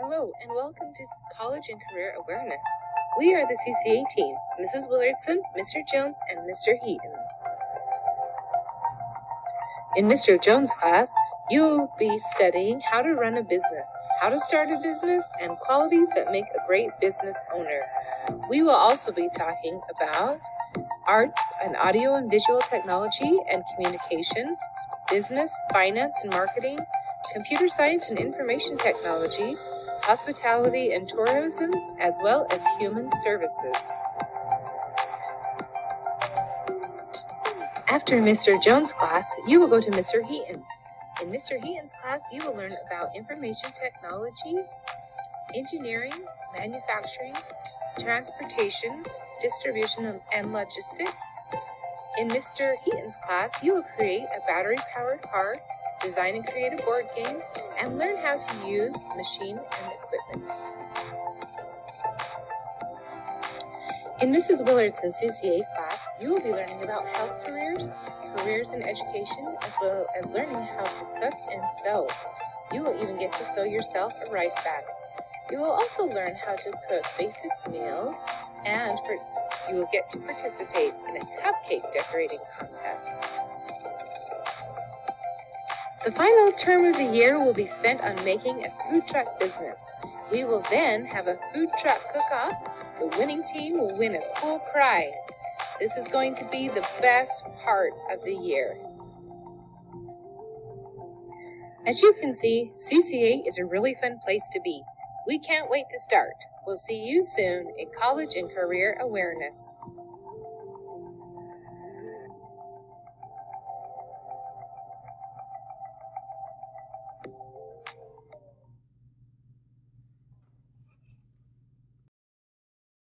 Hello and welcome to College and Career Awareness. We are the CCA team, Mrs. Willardson, Mr. Jones, and Mr. Heaton. In Mr. Jones' class, you will be studying how to run a business, how to start a business, and qualities that make a great business owner. We will also be talking about arts and audio and visual technology and communication, business, finance and marketing, computer science and information technology, hospitality and tourism, as well as human services. After Mr. Jones' class, you will go to Mr. Heaton's. In Mr. Heaton's class, you will learn about information technology, engineering, manufacturing, transportation, distribution, and logistics. In Mr. Heaton's class, you will create a battery-powered car, design and create a board game, and learn how to use machine and equipment. In Mrs. Willardson's CCA class, you will be learning about health careers, careers in education, as well as learning how to cook and sew. You will even get to sew yourself a rice bag. You will also learn how to cook basic meals, and you will get to participate in a cupcake decorating contest. The final term of the year will be spent on making a food truck business. We will then have a food truck cook-off. The winning team will win a cool prize. This is going to be the best part of the year. As you can see, CCA is a really fun place to be. We can't wait to start. We'll see you soon in College and Career Awareness.